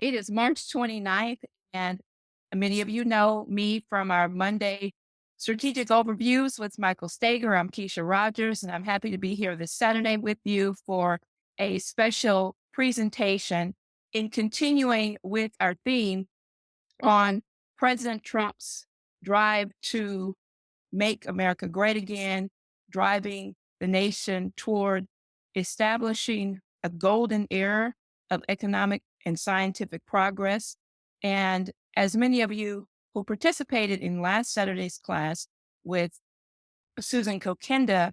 It is March 29th, and many of you know me from our Monday strategic overviews with Michael Stager. I'm Keisha Rogers, and I'm happy to be here this Saturday with you for a special presentation in continuing with our theme on President Trump's drive to make America great again, driving the nation toward establishing a golden era of economic and scientific progress. And as many of you who participated in last Saturday's class with Susan Kokenda,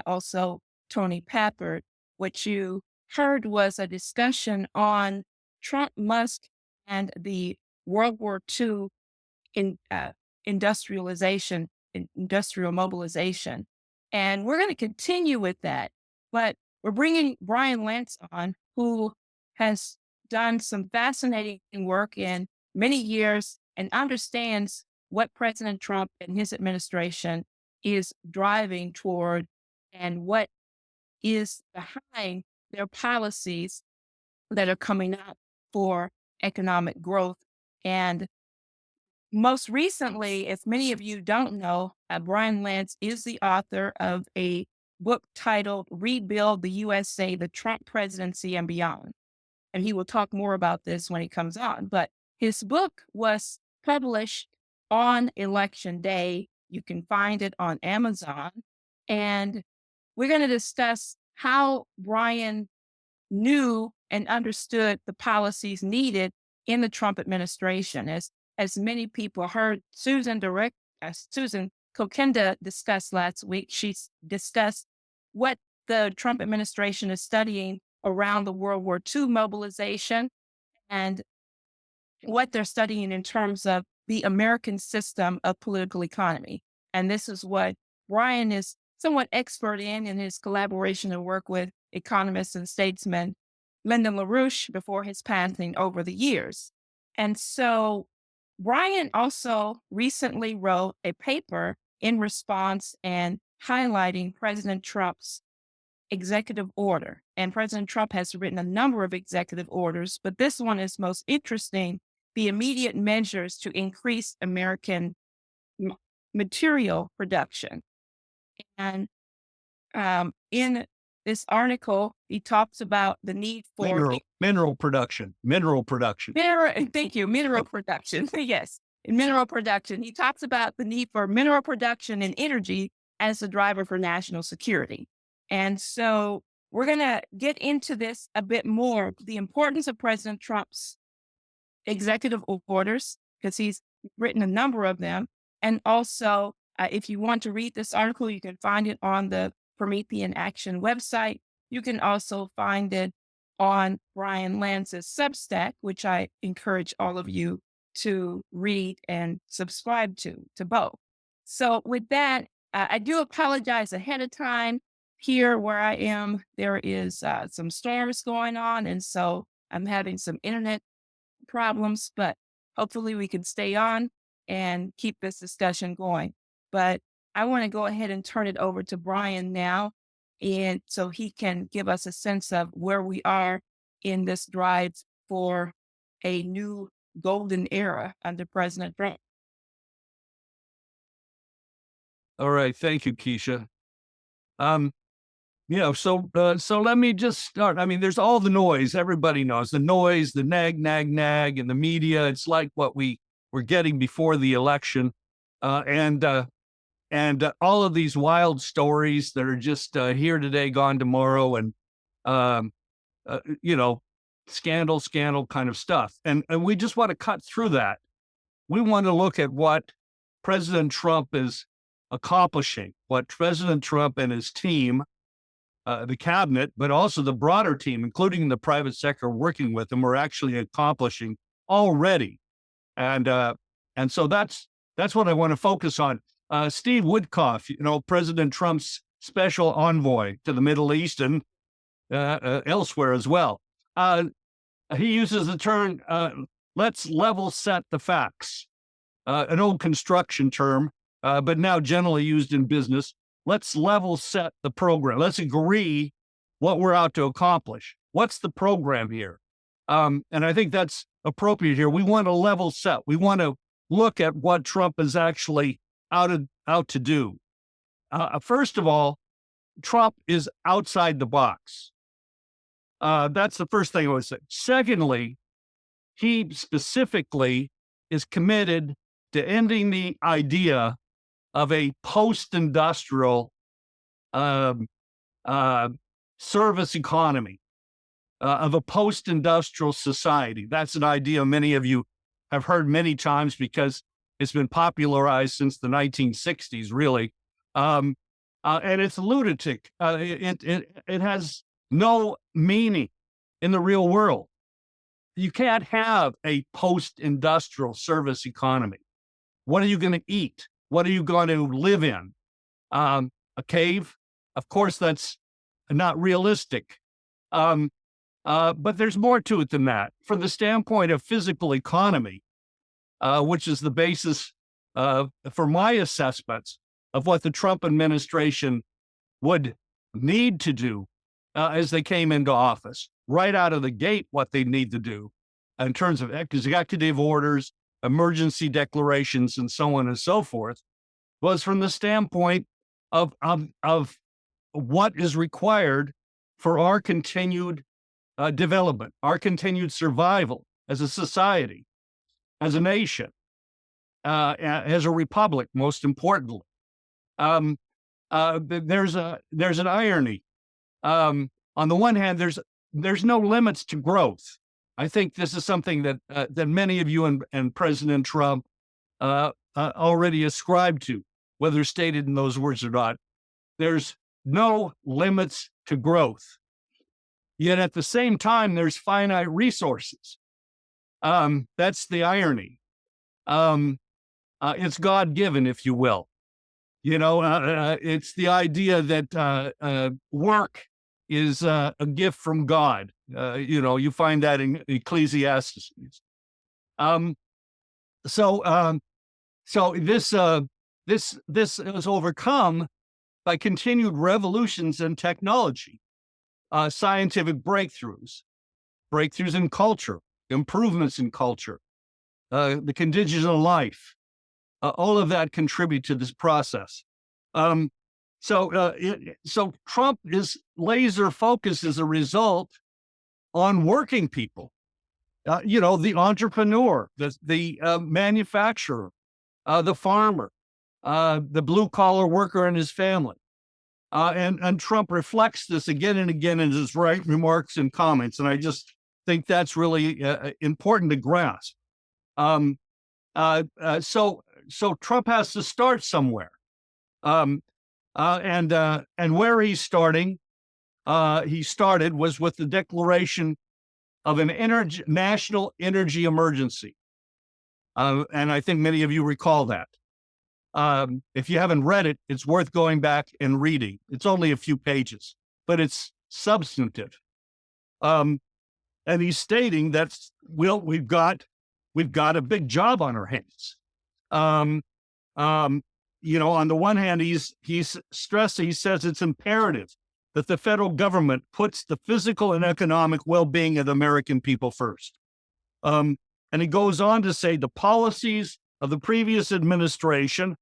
also Tony Pappert, what you heard was a discussion on Trump, Musk, and the World War II in industrialization, industrial mobilization. And we're going to continue with that. But we're bringing Brian Lance on, who has done some fascinating work in many years and understands what President Trump and his administration is driving toward and what is behind their policies that are coming up for economic growth. And most recently, if many of you don't know, Brian Lance is the author of a book titled Rebuild the USA, the Trump Presidency and Beyond. And he will talk more about this when he comes on. But his book was published on Election Day. You can find it on Amazon. And we're going to discuss how Brian knew and understood the policies needed in the Trump administration. As many people heard Susan Kokenda discuss last week, she discussed what the Trump administration is studying around the World War II mobilization and what they're studying in terms of the American system of political economy. And this is what Brian is somewhat expert in his collaboration and work with economist and statesman Lyndon LaRouche before his passing over the years. And so Brian also recently wrote a paper in response and highlighting President Trump's executive order. And President Trump has written a number of executive orders, but this one is most interesting, the immediate measures to increase American material production. And in this article, he talks about the need for mineral production. Thank you, mineral production. Yes, in mineral production, he talks about the need for mineral production and energy as a driver for national security. And so we're going to get into this a bit more, the importance of President Trump's executive orders, because he's written a number of them. And also, if you want to read this article, you can find it on the Promethean Action website. You can also find it on Brian Lance's Substack, which I encourage all of you to read and subscribe to both. So with that, I do apologize ahead of time. Here where I am, there is some storms going on, and so I'm having some internet problems, but hopefully we can stay on and keep this discussion going. But I want to go ahead and turn it over to Brian now, and so he can give us a sense of where we are in this drive for a new golden era under President Trump. All right. Thank you, Keisha. So let me just start. I mean, there's all the noise. Everybody knows the noise, the nag in the media. It's like what we're getting before the election. And all of these wild stories that are just here today, gone tomorrow, and scandal kind of stuff. And we just want to cut through that. We want to look at what President Trump is accomplishing, what President Trump and his team, the cabinet, but also the broader team, including the private sector working with them, are actually accomplishing already. And so that's what I want to focus on. Steve Woodcock, President Trump's special envoy to the Middle East and elsewhere as well. He uses the term, let's level set the facts, an old construction term, but now generally used in business. Let's level set the program. Let's agree what we're out to accomplish. What's the program here? And I think that's appropriate here. We want to level set. We want to look at what Trump is actually out to do. First of all, Trump is outside the box. That's the first thing I would say. Secondly, he specifically is committed to ending the idea of a post-industrial um, service economy, of a post-industrial society. That's an idea many of you have heard many times because it's been popularized since the 1960s, really. And it's lunatic. It has no meaning in the real world. You can't have a post-industrial service economy. What are you going to eat? What are you going to live in? A cave? Of course, that's not realistic. But there's more to it than that. From the standpoint of physical economy, which is the basis for my assessments of what the Trump administration would need to do as they came into office, right out of the gate, what they need to do in terms of executive orders, emergency declarations, and so on and so forth, was from the standpoint of what is required for our continued development, our continued survival as a society, as a nation, as a republic, most importantly. There's an irony. On the one hand, there's no limits to growth. I think this is something that many of you and President Trump already ascribe to, whether stated in those words or not. There's no limits to growth. Yet at the same time, there's finite resources. That's the irony. It's God-given, if you will. It's the idea that work is a gift from God. You find that in Ecclesiastes. So this is overcome by continued revolutions in technology, scientific breakthroughs in culture, improvements in culture, the conditions of life. All of that contribute to this process. So Trump is laser focused as a result on working people. The entrepreneur, the manufacturer, the farmer, the blue collar worker and his family. And Trump reflects this again and again in his remarks and comments. And I just think that's really important to grasp. So Trump has to start somewhere. And where he's starting, he started was with the declaration of an national energy emergency. And I think many of you recall that. If you haven't read it, it's worth going back and reading. It's only a few pages, but it's substantive. And he's stating that we've got a big job on our hands. On the one hand, he's stressing, he says it's imperative that the federal government puts the physical and economic well-being of the American people first. And he goes on to say the policies of the previous administration,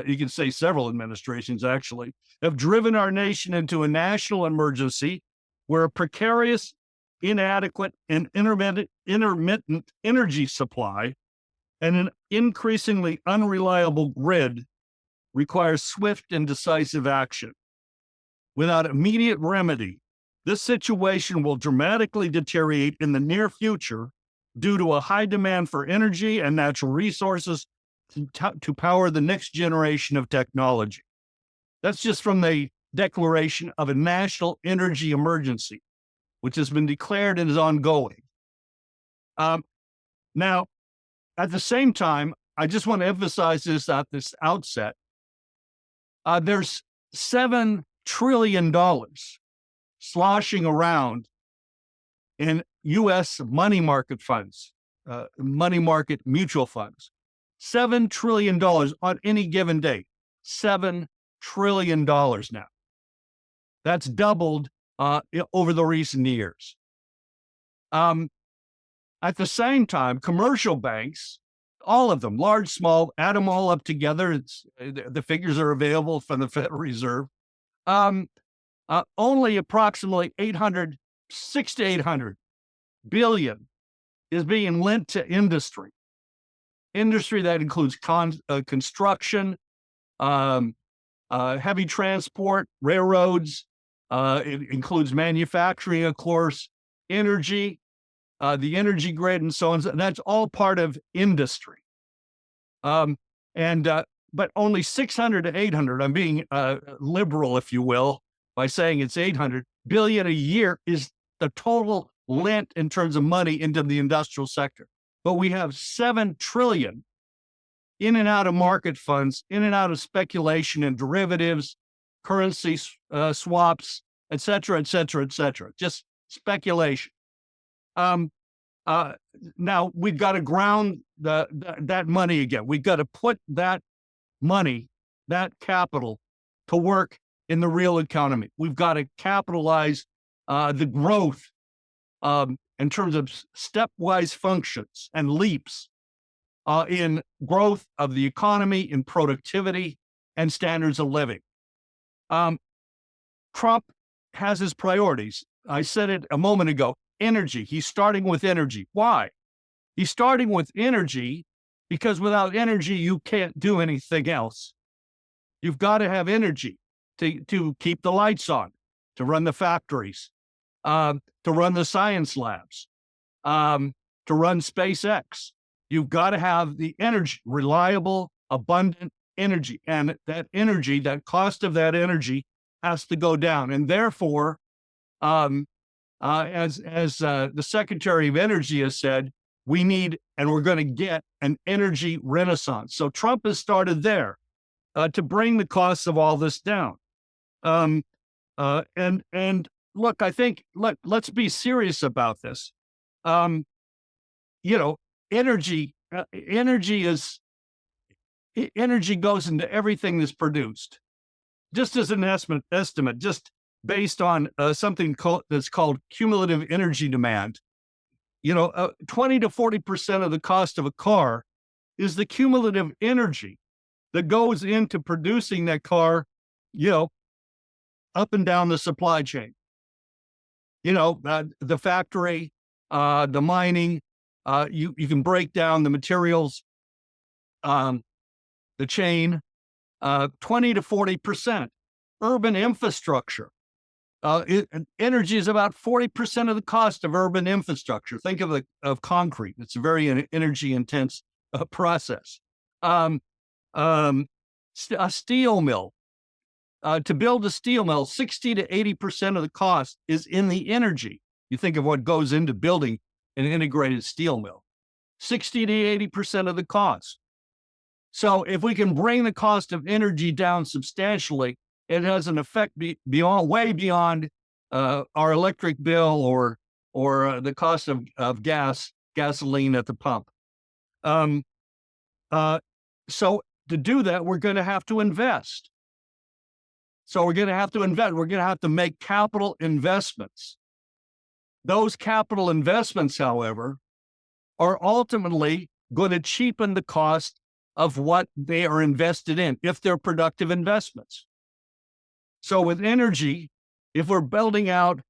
you can say several administrations actually, have driven our nation into a national emergency where a precarious, inadequate, and intermittent energy supply and an increasingly unreliable grid requires swift and decisive action. Without immediate remedy, this situation will dramatically deteriorate in the near future due to a high demand for energy and natural resources to power the next generation of technology. That's just from the declaration of a national energy emergency, which has been declared and is ongoing. Now, at the same time, I just want to emphasize this at this outset. There's $7 trillion sloshing around in U.S. money market funds, money market mutual funds. $7 trillion on any given day. $7 trillion now. That's doubled over the recent years. At the same time, commercial banks, all of them, large, small, add them all up together. The figures are available from the Federal Reserve. Only approximately 6 to 800 billion is being lent to industry. Industry that includes construction, heavy transport, railroads. It includes manufacturing, of course, energy, the energy grid, and so on. And that's all part of industry. But only 600 to 800, I'm being liberal, if you will, by saying it's 800 billion a year is the total lent in terms of money into the industrial sector. But we have 7 trillion in and out of market funds, in and out of speculation and derivatives, currency swaps, et cetera, et cetera, et cetera. Just speculation. Now we've got to ground that money again. We've got to put that money, that capital, to work in the real economy. We've got to capitalize the growth in terms of stepwise functions and leaps in growth of the economy, in productivity, and standards of living. Trump has his priorities. I said it a moment ago. Energy. He's starting with energy. Why? He's starting with energy because without energy, you can't do anything else. You've got to have energy to keep the lights on, to run the factories, to run the science labs, to run SpaceX. You've got to have the energy, reliable, abundant energy. And that energy, that cost of that energy has to go down. And therefore, as the Secretary of Energy has said, we need, and we're going to get an energy renaissance. So Trump has started there to bring the costs of all this down. And look, I think, let's be serious about this. Energy goes into everything that's produced. Just as an estimate, just based on something that's called cumulative energy demand. 20 to 40% of the cost of a car is the cumulative energy that goes into producing that car, up and down the supply chain. The factory, the mining, you can break down the materials, the chain, 20 to 40%. Urban infrastructure. Energy is about 40% of the cost of urban infrastructure. Think of concrete. It's a very energy intense process. A steel mill. To build a steel mill, 60 to 80% of the cost is in the energy. You think of what goes into building an integrated steel mill. 60 to 80% of the cost. So if we can bring the cost of energy down substantially, it has an effect way beyond our electric bill or the cost of gasoline at the pump. So to do that, we're going to have to invest. We're going to have to make capital investments. Those capital investments, however, are ultimately going to cheapen the cost of what they are invested in if they're productive investments. So with energy, if we're building out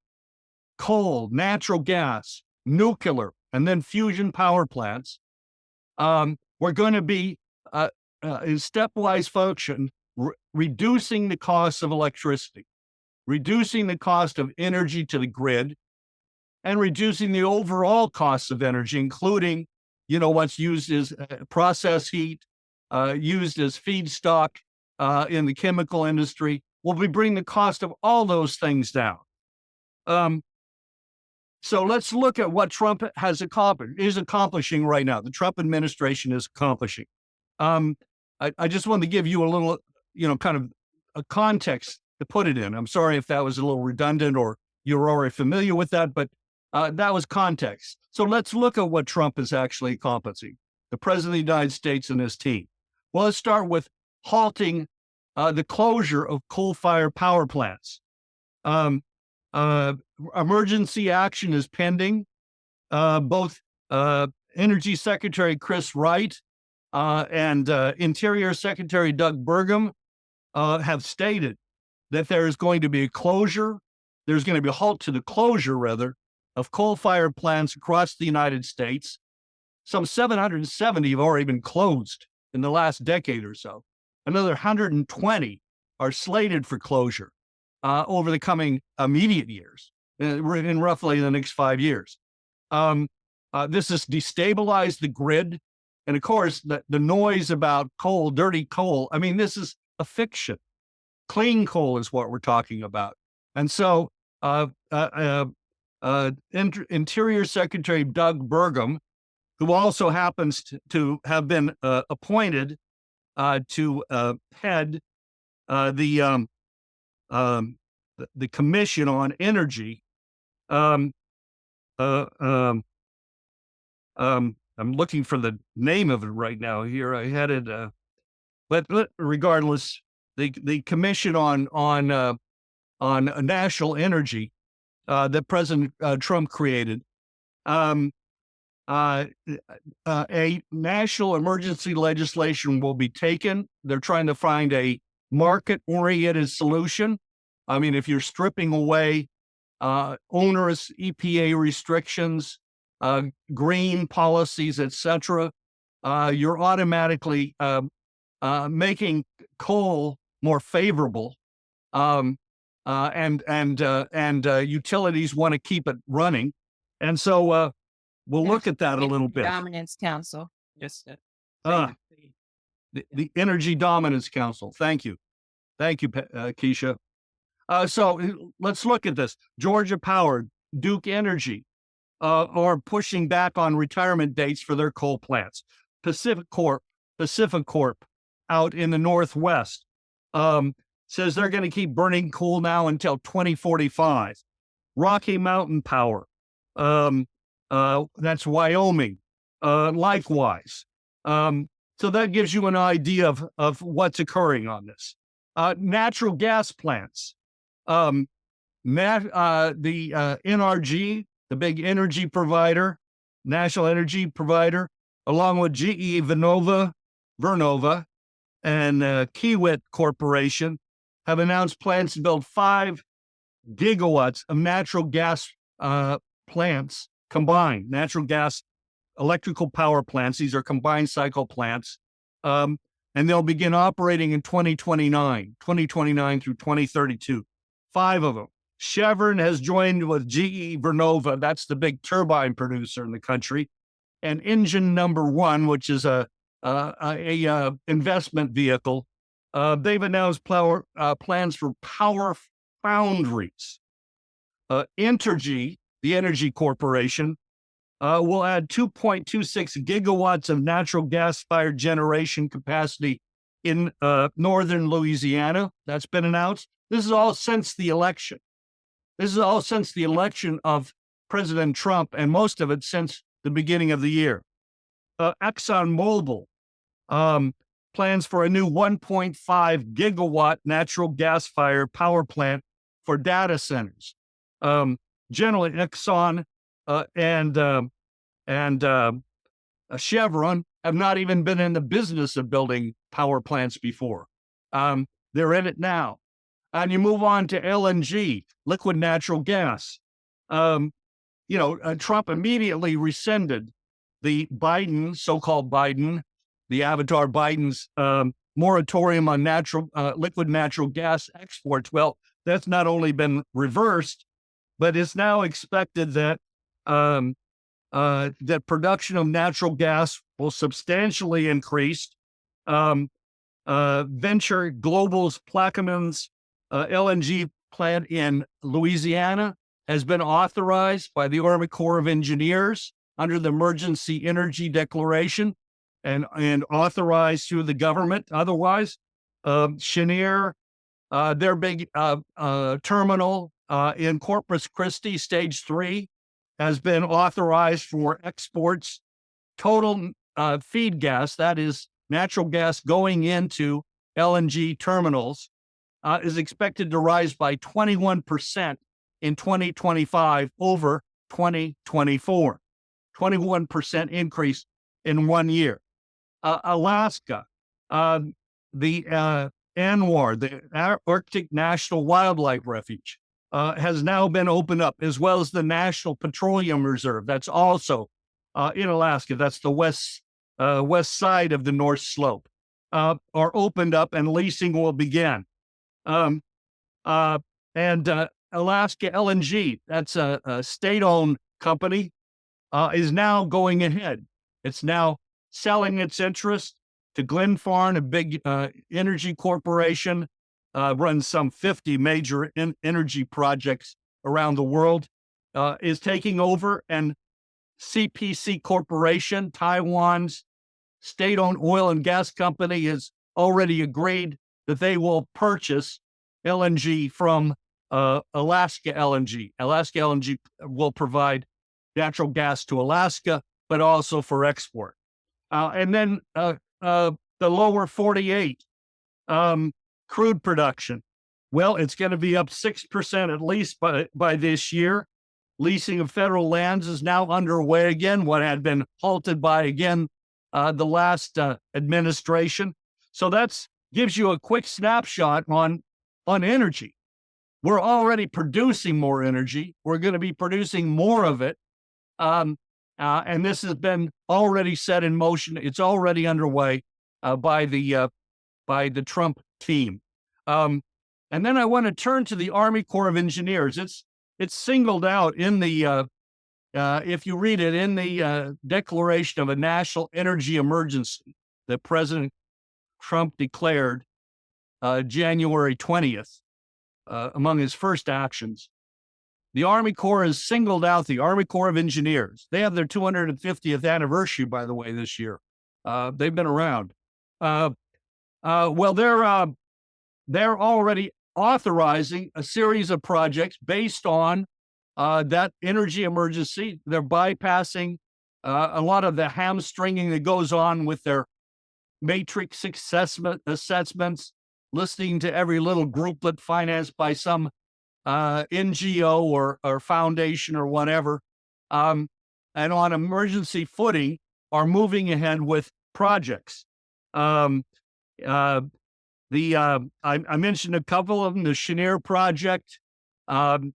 coal, natural gas, nuclear, and then fusion power plants, we're going to be in stepwise function, reducing the cost of electricity, reducing the cost of energy to the grid, and reducing the overall costs of energy, including, what's used as process heat, used as feedstock in the chemical industry. Will we bring the cost of all those things down? So let's look at what Trump has accomplished, is accomplishing right now. The Trump administration is accomplishing. I just wanted to give you a little, kind of a context to put it in. I'm sorry if that was a little redundant or you're already familiar with that, but that was context. So let's look at what Trump is actually accomplishing, the President of the United States and his team. Well, let's start with halting the closure of coal-fired power plants. Emergency action is pending, both Energy Secretary Chris Wright and Interior Secretary Doug Burgum have stated that there is going to be a closure. There's going to be a halt to the closure, rather, of coal-fired plants across the United States. Some 770 have already been closed in the last decade or so. Another 120 are slated for closure over the coming immediate years, in roughly the next 5 years. This has destabilized the grid. And of course, the noise about coal, dirty coal, I mean, this is a fiction. Clean coal is what we're talking about. And so Interior Secretary Doug Burgum, who also happens to have been appointed to head the Commission on Energy. I'm looking for the name of it right now. Here I had it, but regardless, the Commission on National Energy that President Trump created. A national emergency legislation will be taken. They're trying to find a market-oriented solution. I mean, if you're stripping away onerous EPA restrictions, green policies, etc., you're automatically making coal more favorable, and utilities want to keep it running, and so we'll look at that a little bit. Dominance Council. Just the Energy Dominance Council. Thank you, Keisha. So let's look at this. Georgia Power, Duke Energy, are pushing back on retirement dates for their coal plants. Pacific Corp out in the Northwest says they're going to keep burning coal now until 2045. Rocky Mountain Power, that's Wyoming, likewise. So that gives you an idea of what's occurring on this. Natural gas plants. The NRG, the big energy provider, national energy provider, along with GE Vernova, and Kiewit Corporation, have announced plans to build 5 gigawatts of natural gas plants combined, natural gas electrical power plants. These are combined cycle plants. And they'll begin operating in 2029 through 2032. 5 of them. Chevron has joined with GE Vernova. That's the big turbine producer in the country. And Engine Number One, which is a investment vehicle, they've announced plans for power foundries. Entergy, the energy corporation, will add 2.26 gigawatts of natural gas-fired generation capacity in northern Louisiana. That's been announced. This is all since the election. Of President Trump, and most of it since the beginning of the year. ExxonMobil plans for a new 1.5 gigawatt natural gas-fired power plant for data centers. Generally, Exxon and Chevron have not even been in the business of building power plants before. They're in it now. And you move on to LNG, liquid natural gas. Trump immediately rescinded the so-called Biden, the Avatar Biden's moratorium on liquid natural gas exports. Well, that's not only been reversed, but it's now expected that that production of natural gas will substantially increase. Venture Global's Plaquemines LNG plant in Louisiana has been authorized by the Army Corps of Engineers under the Emergency Energy Declaration and authorized through the government. Otherwise, Cheniere, their big terminal in Corpus Christi, Stage 3, has been authorized for exports. Total feed gas, that is natural gas going into LNG terminals, is expected to rise by 21% in 2025 over 2024. 21% increase in 1 year. Alaska, the ANWR, the Arctic National Wildlife Refuge, has now been opened up, as well as the National Petroleum Reserve. That's also in Alaska. That's the west side of the North Slope. Are opened up, and leasing will begin. And Alaska LNG, that's a state-owned company, is now going ahead. It's now selling its interest to Glenfarne, a big energy corporation, runs some 50 major energy projects around the world, is taking over, and CPC Corporation, Taiwan's state-owned oil and gas company, has already agreed that they will purchase LNG from Alaska LNG. Alaska LNG will provide natural gas to Alaska, but also for export. And then the lower 48 crude production. Well, it's going to be up 6% at least by this year. Leasing of federal lands is now underway again, what had been halted by, again, the last administration. So that gives you a quick snapshot on energy. We're already producing more energy. We're going to be producing more of it. And this has been already set in motion. It's already underway by the Trump team. And then I want to turn to the Army Corps of Engineers. It's singled out in the if you read it in the declaration of a national energy emergency that President Trump declared January 20th among his first actions. The Army Corps has singled out the Army Corps of Engineers. They have their 250th anniversary, by the way, this year. They've been around. Well, they're already authorizing a series of projects based on that energy emergency. They're bypassing a lot of the hamstringing that goes on with their matrix assessments, listening to every little grouplet financed by some NGO or foundation or whatever, and on emergency footing are moving ahead with projects. I mentioned a couple of them: the Cheniere project, and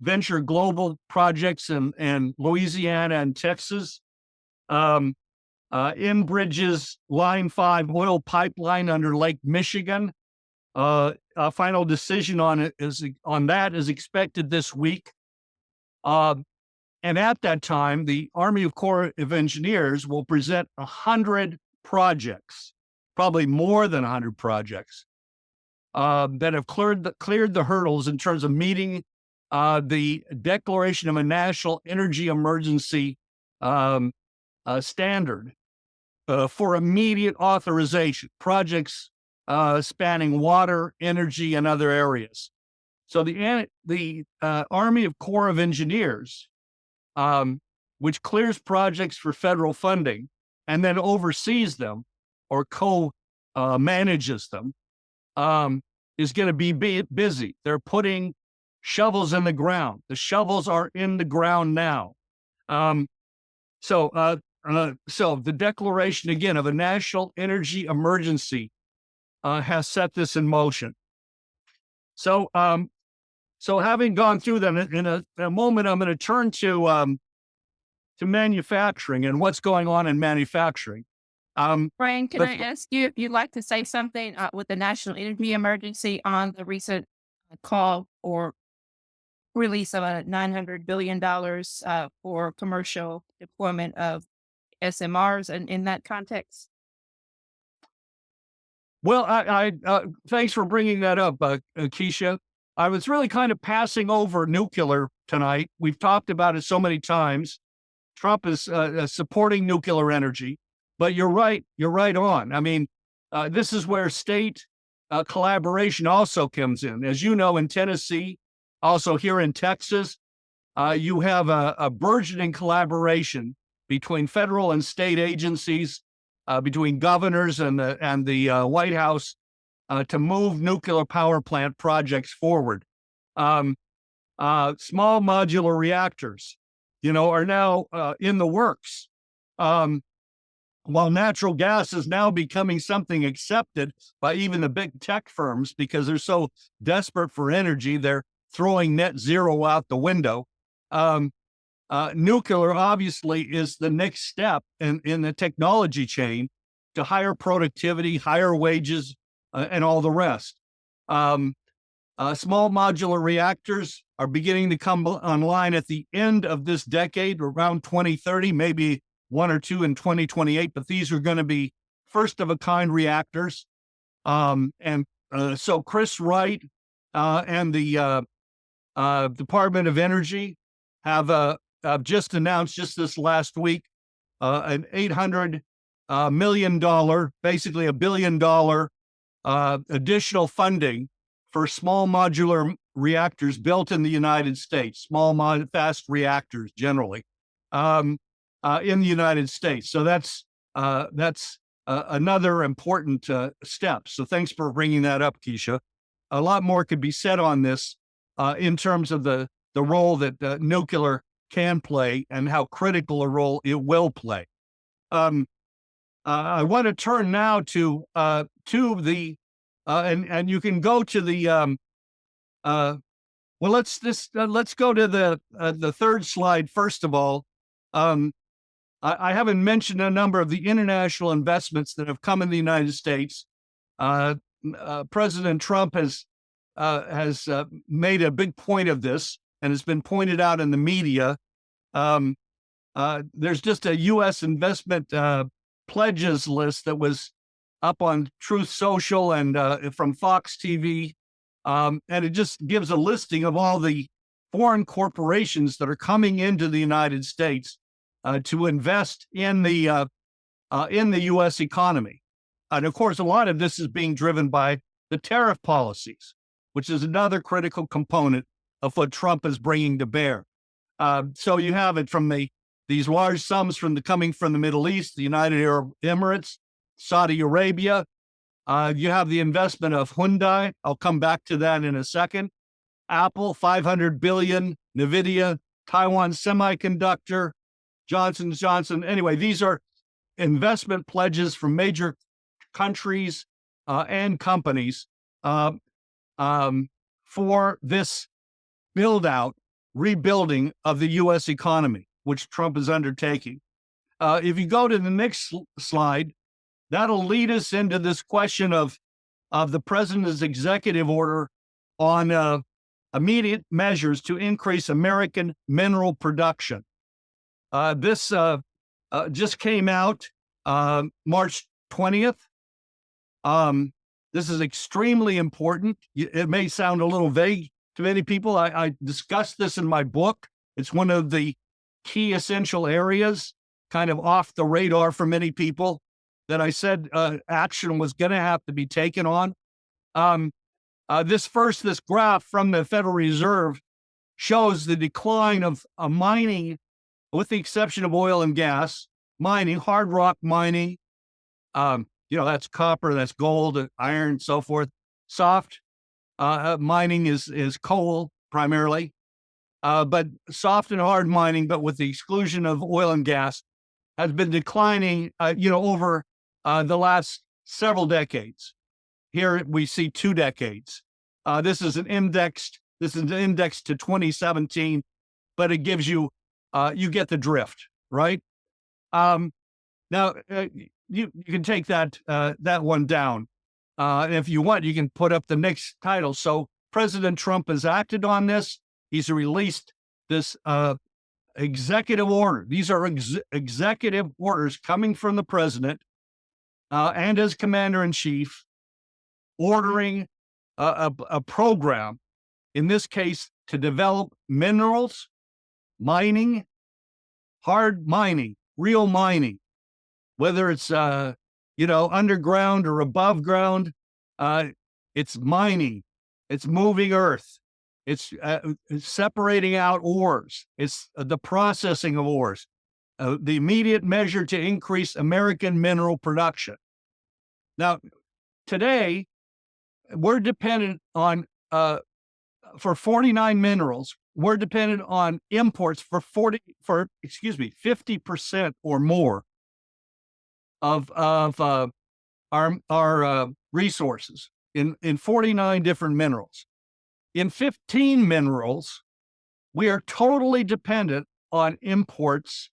Venture Global projects in Louisiana and Texas. Enbridge's Line 5 oil pipeline under Lake Michigan. A final decision on that is expected this week. And at that time, the Army Corps of Engineers will present 100 projects, probably more than 100 projects, that have cleared the hurdles in terms of meeting the declaration of a national energy emergency standard for immediate authorization, projects spanning water, energy, and other areas. So the Army Corps of Engineers, which clears projects for federal funding and then oversees them or co-manages them, is going to be busy. They're putting shovels in the ground. The shovels are in the ground now. So the declaration, again, of a national energy emergency has set this in motion. So having gone through them, in a moment, I'm going to turn to manufacturing and what's going on in manufacturing. Brian, can I ask you if you'd like to say something with the national energy emergency on the recent call or release of $900 billion for commercial deployment of SMRs, and in that context? Well, I thanks for bringing that up, Keisha. I was really kind of passing over nuclear tonight. We've talked about it so many times. Trump is supporting nuclear energy, but you're right on. I mean, this is where state collaboration also comes in. As you know, in Tennessee, also here in Texas, you have a burgeoning collaboration between federal and state agencies, between governors and the White House to move nuclear power plant projects forward. Small modular reactors, are now in the works. Um, while natural gas is now becoming something accepted by even the big tech firms because they're so desperate for energy, they're throwing net zero out the window. Um, Nuclear obviously is the next step in the technology chain to higher productivity, higher wages, and all the rest. Um, Small modular reactors are beginning to come online at the end of this decade, around 2030, maybe one or two in 2028, but these are going to be first of a kind reactors. So Chris Wright and the Department of Energy have just announced just this last week an $800 million, basically $1 billion additional funding for small modular reactors built in the United States, fast reactors generally in the United States. So that's another important step. So thanks for bringing that up, Keisha. A lot more could be said on this in terms of the role that nuclear can play and how critical a role it will play. I want to turn now to the and you can go to the let's go to the third slide first of all. I haven't mentioned a number of the international investments that have come in the United States. President Trump has made a big point of this, and it's been pointed out in the media. There's just a U.S. investment pledges list that was up on Truth Social and from Fox TV, and it just gives a listing of all the foreign corporations that are coming into the United States to invest in the U.S. economy. And of course, a lot of this is being driven by the tariff policies, which is another critical component of what Trump is bringing to bear. So you have it from these large sums coming from the Middle East, the United Arab Emirates, Saudi Arabia. You have the investment of Hyundai. I'll come back to that in a second. Apple, $500 billion, NVIDIA, Taiwan Semiconductor, Johnson & Johnson. Anyway, these are investment pledges from major countries and companies for this rebuilding of the U.S. economy, which Trump is undertaking. If you go to the next slide, that'll lead us into this question of the president's executive order on immediate measures to increase American mineral production. This just came out March 20th. This is extremely important. It may sound a little vague to many people. I discussed this in my book. It's one of the key essential areas, kind of off the radar for many people, that I said action was going to have to be taken on. This graph from the Federal Reserve shows the decline of mining, with the exception of oil and gas, mining, hard rock mining. That's copper, that's gold, iron, so forth. Soft mining is coal primarily, but soft and hard mining, but with the exclusion of oil and gas, has been declining, over the last several decades. Here we see 2 decades. This is an index to 2017, but it gives you, you get the drift, right? Now, you can take that one down. And if you want, you can put up the next title. So President Trump has acted on this. He's released this executive order. These are executive orders coming from the president and as commander-in-chief, ordering a program, in this case, to develop minerals, mining, hard mining, real mining, whether it's underground or above ground. It's mining, it's moving earth, it's separating out ores, it's the processing of ores, the immediate measure to increase American mineral production. Now, today, we're dependent on, for 49 minerals, we're dependent on imports for 50% or more of our resources in 49 different minerals. In 15 minerals, we are totally dependent on imports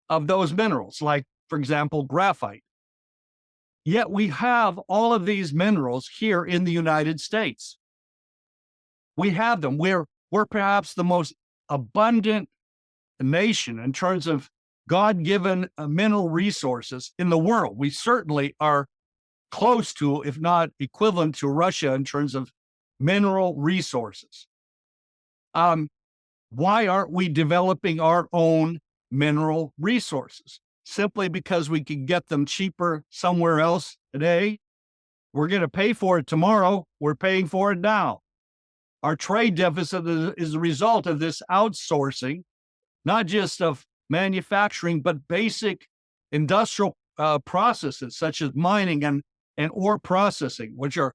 of those minerals, like, for example, graphite. Yet we have all of these minerals here in the United States. We have them. We're perhaps the most abundant nation in terms of God-given mineral resources in the world. We certainly are close to, if not equivalent to, Russia in terms of mineral resources. Why aren't we developing our own mineral resources? Simply because we can get them cheaper somewhere else today? We're going to pay for it tomorrow. We're paying for it now. Our trade deficit is a result of this outsourcing, not just of manufacturing, but basic industrial processes such as mining and ore processing, which are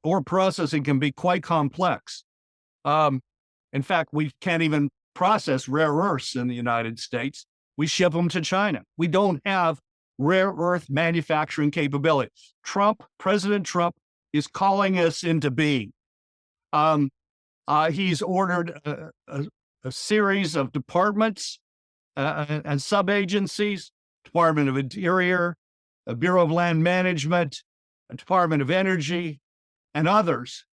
ore processing can be quite complex. In fact, we can't even process rare earths in the United States. We ship them to China. We don't have rare earth manufacturing capabilities. President Trump is calling us into being. He's ordered a series of departments and sub-agencies, Department of Interior, a Bureau of Land Management, a Department of Energy, and others,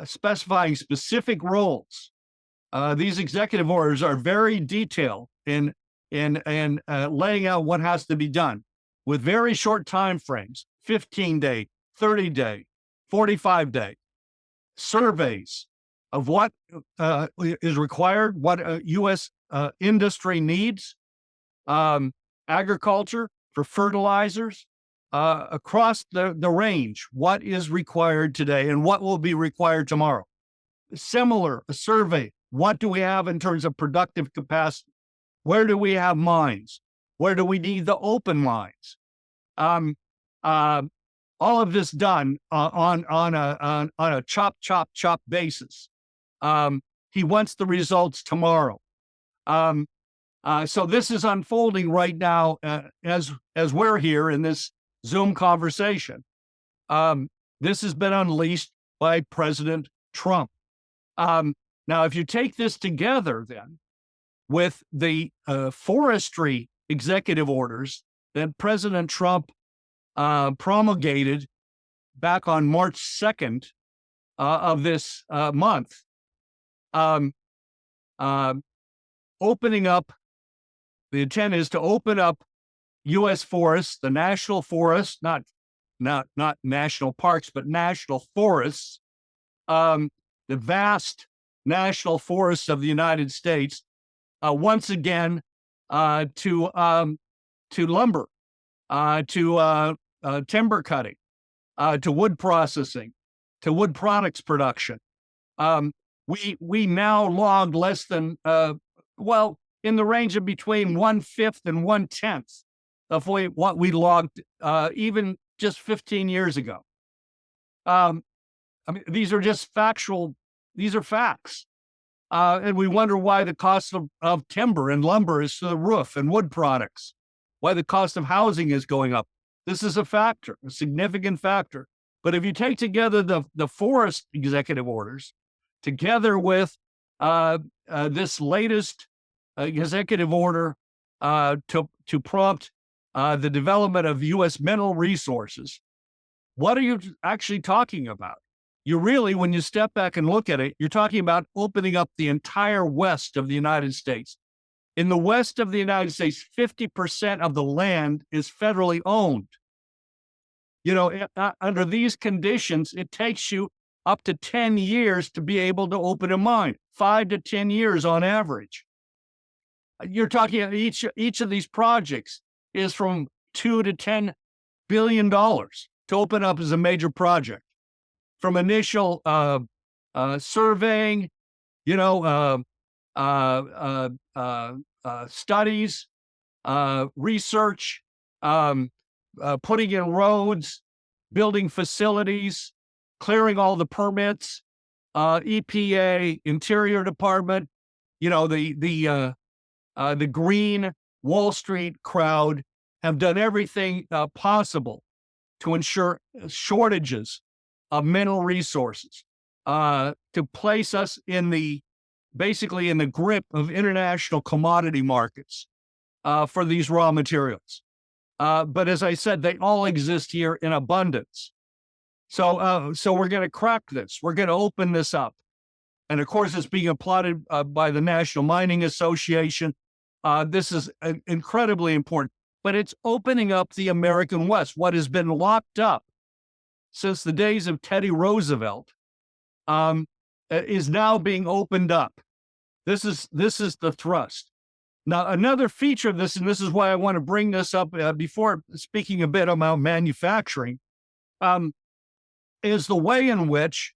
specifying specific roles. These executive orders are very detailed in laying out what has to be done with very short time frames, 15-day, 30-day, 45-day surveys of what is required, what U.S. Industry needs, agriculture, for fertilizers, across the range, what is required today and what will be required tomorrow. Similar, a survey, what do we have in terms of productive capacity? Where do we have mines? Where do we need the open mines? All of this done on a chop basis. He wants the results tomorrow. So this is unfolding right now as we're here in this Zoom conversation. This has been unleashed by President Trump. Now, if you take this together then with the forestry executive orders that President Trump promulgated back on March 2nd of this month, opening up, the intent is to open up U.S. forests, the national forests, not national parks, but national forests, the vast national forests of the United States, once again to lumber, to timber cutting, to wood processing, to wood products production. We now log less than, in the range of between 1/5 and 1/10 of what we logged even just 15 years ago. These are just factual, these are facts. And we wonder why the cost of timber and lumber is through the roof, and wood products, why the cost of housing is going up. This is a factor, a significant factor. But if you take together the forest executive orders, together with this latest executive order to prompt the development of U.S. mineral resources, what are you actually talking about? You really, when you step back and look at it, you're talking about opening up the entire west of the United States. In the west of the United States, 50% of the land is federally owned. Under these conditions, it takes you up to 10 years to be able to open a mine, 5 to 10 years on average. You're talking each of these projects is from $2 to $10 billion to open up as a major project. From initial surveying, studies, research, putting in roads, building facilities, clearing all the permits, EPA, Interior Department, the green Wall Street crowd have done everything possible to ensure shortages of mineral resources, to place us basically in the grip of international commodity markets for these raw materials. But as I said, they all exist here in abundance. So we're going to crack this. We're going to open this up. And of course, it's being applauded by the National Mining Association. This is incredibly important, but it's opening up the American West. What has been locked up since the days of Teddy Roosevelt is now being opened up. This is the thrust. Now, another feature of this, and this is why I want to bring this up before speaking a bit about manufacturing, is the way in which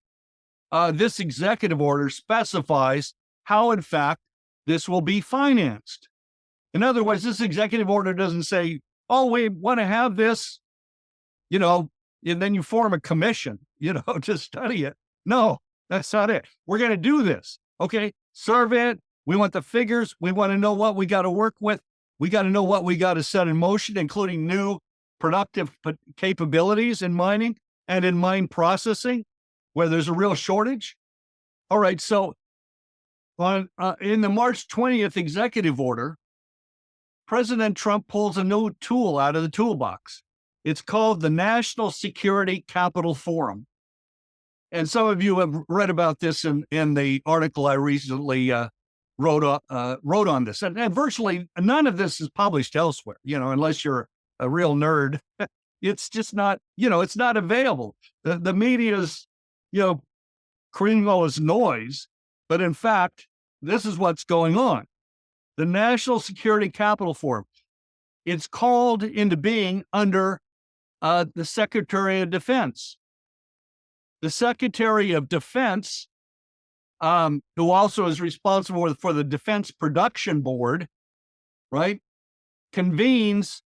this executive order specifies how, in fact, this will be financed. In other words, this executive order doesn't say, oh, we want to have this, and then you form a commission, to study it. No, that's not it. We're going to do this. Okay, survey it. We want the figures. We want to know what we got to work with. We got to know what we got to set in motion, including new productive capabilities in mining and in mine processing, where there's a real shortage. All right, so in the March 20th executive order, President Trump pulls a new tool out of the toolbox. It's called the National Security Capital Forum. And some of you have read about this in the article I recently wrote on this. And virtually none of this is published elsewhere, unless you're a real nerd. It's just not, it's not available. The media's, creating all this noise, but in fact, this is what's going on. The National Security Capital Forum. It's called into being under the Secretary of Defense. The Secretary of Defense, who also is responsible for the Defense Production Board, right, convenes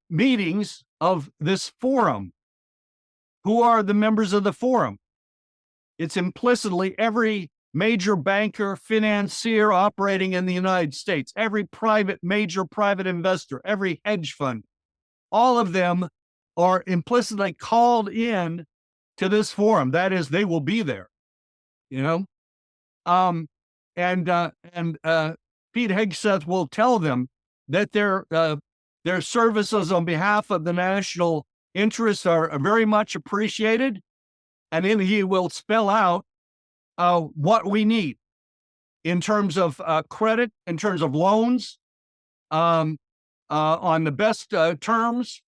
meetings of this forum. Who are the members of the forum? It's implicitly every major banker, financier operating in the United States, every major private investor, every hedge fund. All of them are implicitly called in to this forum. That is, they will be there, and Pete Hegseth will tell them that their services on behalf of the national interests are very much appreciated, and then he will spell out what we need in terms of credit, in terms of loans, on the best terms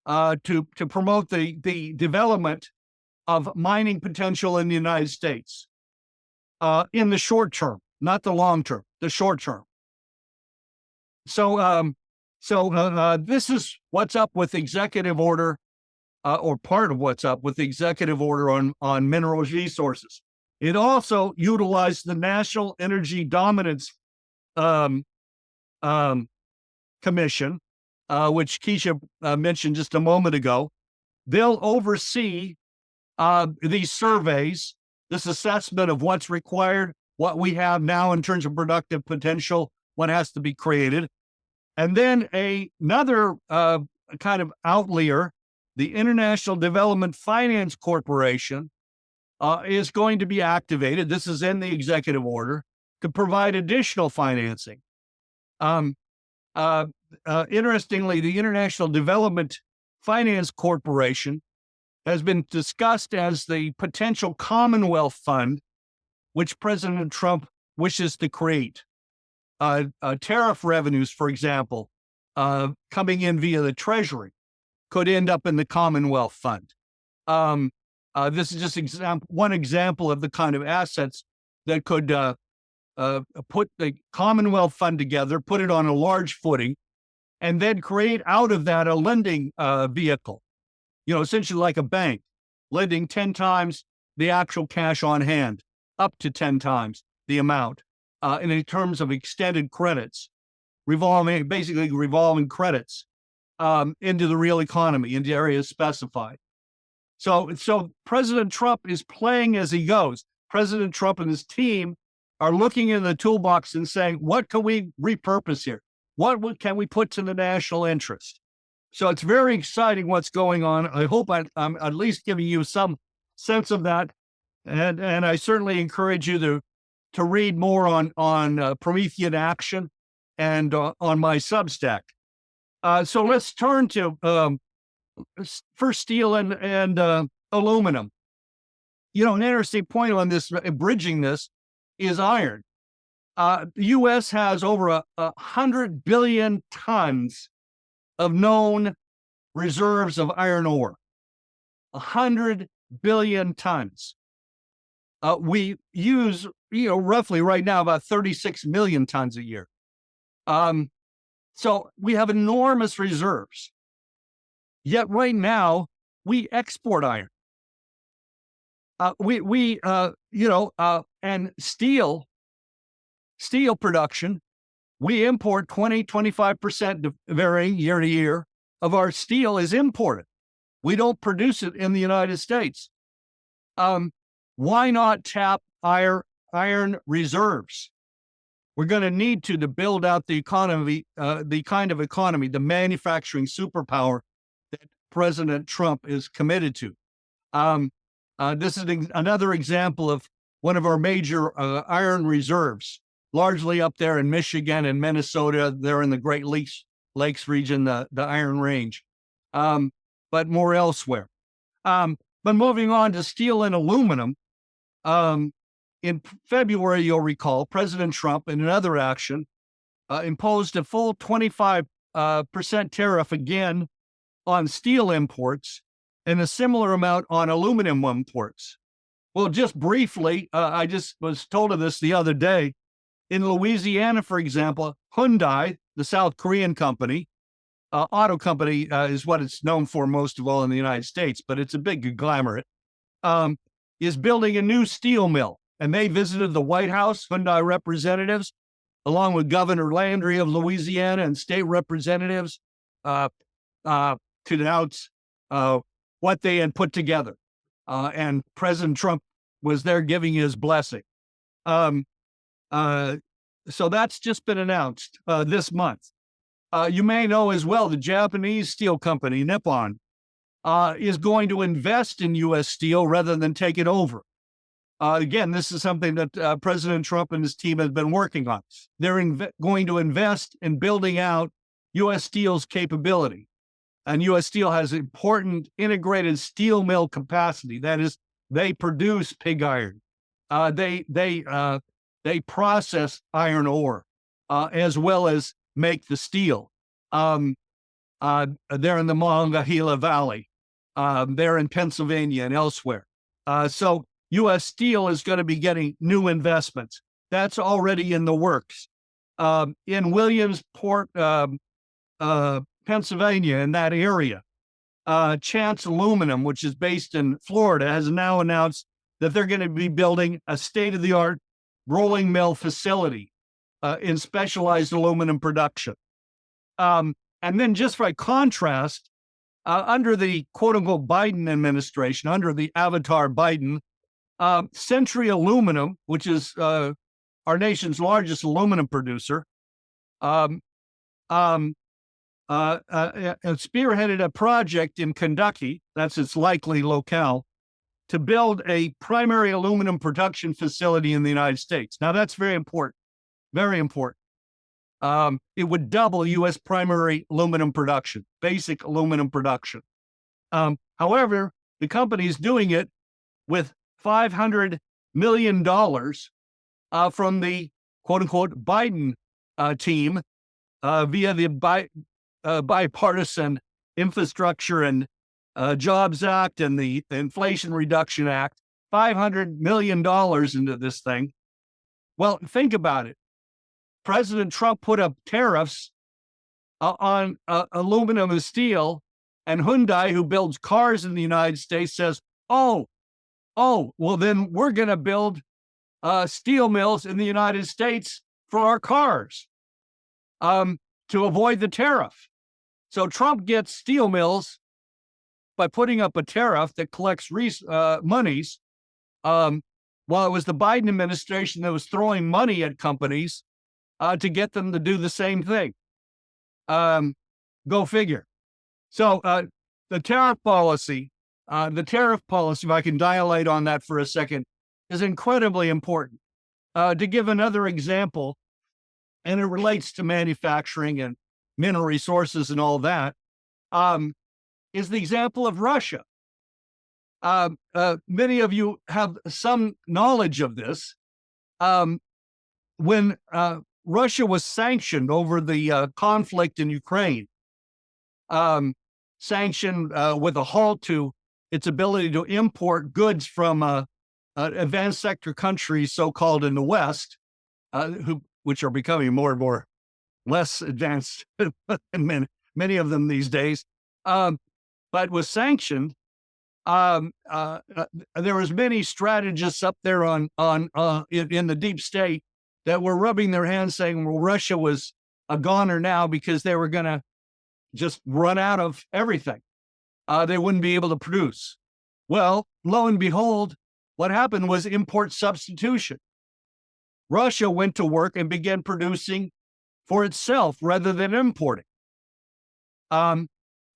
to promote the development of mining potential in the United States in the short term, not the long term, the short term. So this is what's up with executive order, or part of what's up with the executive order on mineral resources. It also utilized the National Energy Dominance Commission, which Keisha mentioned just a moment ago. They'll oversee these surveys, this assessment of what's required, what we have now in terms of productive potential, what has to be created. And then another kind of outlier, the International Development Finance Corporation, is going to be activated. This is in the executive order to provide additional financing. Interestingly, the International Development Finance Corporation has been discussed as the potential Commonwealth Fund, which President Trump wishes to create. Tariff revenues, for example, coming in via the Treasury, could end up in the Commonwealth Fund. This is just one example of the kind of assets that could put the Commonwealth Fund together, put it on a large footing, and then create out of that a lending vehicle, essentially like a bank, lending 10 times the actual cash on hand, up to 10 times the amount, in terms of extended credits, basically revolving credits into the real economy, into areas specified. So President Trump is playing as he goes. President Trump and his team are looking in the toolbox and saying, what can we repurpose here? Can we put to the national interest? So it's very exciting what's going on. I hope I'm at least giving you some sense of that. And I certainly encourage you to read more on Promethean Action and on my Substack. So let's turn to first steel and aluminum. An interesting point on this, bridging this, is iron. The U.S. has over 100 billion tons of known reserves of iron ore. 100 billion tons. We use, roughly right now about 36 million tons a year. So we have enormous reserves. Yet right now we export iron. And steel production, we import 20-25%, varying year to year, of our steel is imported. We don't produce it in the United States. Why not tap iron reserves? We're going to need to build out the economy, the manufacturing superpower that President Trump is committed to. This is another example of one of our major iron reserves, largely up there in Michigan and Minnesota. They're in the Great Lakes region, the Iron Range, but more elsewhere. But moving on to steel and aluminum, in February, you'll recall, President Trump, in another action, imposed a full 25% tariff again on steel imports and a similar amount on aluminum imports. Well, just briefly, I just was told of this the other day. In Louisiana, for example, Hyundai, the South Korean company, auto company is what it's known for most of all in the United States, but it's a big conglomerate, is building a new steel mill. And they visited the White House, Hyundai representatives, along with Governor Landry of Louisiana and state representatives, to announce what they had put together. And President Trump was there giving his blessing. So that's just been announced this month. You may know as well, the Japanese steel company, Nippon, is going to invest in U.S. steel rather than take it over. Again, this is something that President Trump and his team have been working on. They're going to invest in building out U.S. Steel's capability. And U.S. Steel has important integrated steel mill capacity. That is, they produce pig iron. They process iron ore, as well as make the steel. They're in the Monongahela Valley. They're in Pennsylvania and elsewhere. So U.S. Steel is going to be getting new investments. That's already in the works. In Williamsport, Pennsylvania, in that area, Chance Aluminum, which is based in Florida, has now announced that they're going to be building a state-of-the-art rolling mill facility in specialized aluminum production. And then just by contrast, under the quote-unquote Biden administration, under the Avatar Biden, Century Aluminum, which is our nation's largest aluminum producer, spearheaded a project in Kentucky, that's its likely locale, to build a primary aluminum production facility in the United States. Now, that's very important, very important. It would double U.S. primary aluminum production, basic aluminum production. However, the company is doing it with $500 million from the quote-unquote Biden team via the Bipartisan Infrastructure and Jobs Act and the Inflation Reduction Act, $500 million into this thing. Well, think about it. President Trump put up tariffs on aluminum and steel, and Hyundai, who builds cars in the United States, says, well, then we're going to build steel mills in the United States for our cars to avoid the tariff. So Trump gets steel mills by putting up a tariff that collects monies Well, it was the Biden administration that was throwing money at companies to get them to do the same thing. Go figure. So the tariff policy, if I can dilate on that for a second, is incredibly important. To give another example, and it relates to manufacturing and mineral resources and all that, is the example of Russia. Many of you have some knowledge of this. When Russia was sanctioned over the conflict in Ukraine, sanctioned with a halt to its ability to import goods from advanced sector countries, so-called in the West, which are becoming more and more less advanced, many of them these days, but was sanctioned. There was many strategists up there in the deep state that were rubbing their hands saying, well, Russia was a goner now because they were going to just run out of everything. They wouldn't be able to produce. Well, lo and behold, what happened was import substitution. Russia went to work and began producing for itself rather than importing. And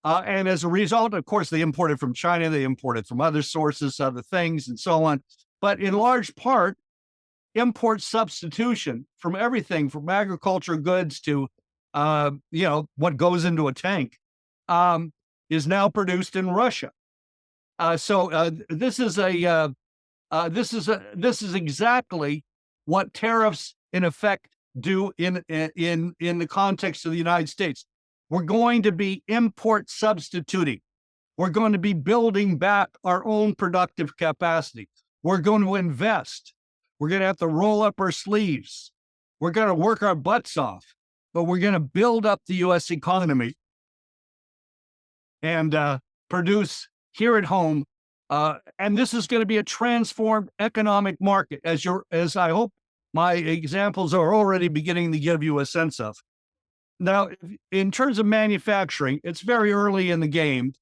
as a result, of course, they imported from China, they imported from other sources, other things, and so on. But in large part, import substitution from everything from agriculture goods to, what goes into a tank, is now produced in Russia. So this is exactly what tariffs, in effect, do in the context of the United States. We're going to be import substituting. We're going to be building back our own productive capacity. We're going to invest. We're going to have to roll up our sleeves. We're going to work our butts off, but we're going to build up the U.S. economy and produce here at home. And this is going to be a transformed economic market, as I hope my examples are already beginning to give you a sense of. Now, in terms of manufacturing, it's very early in the game.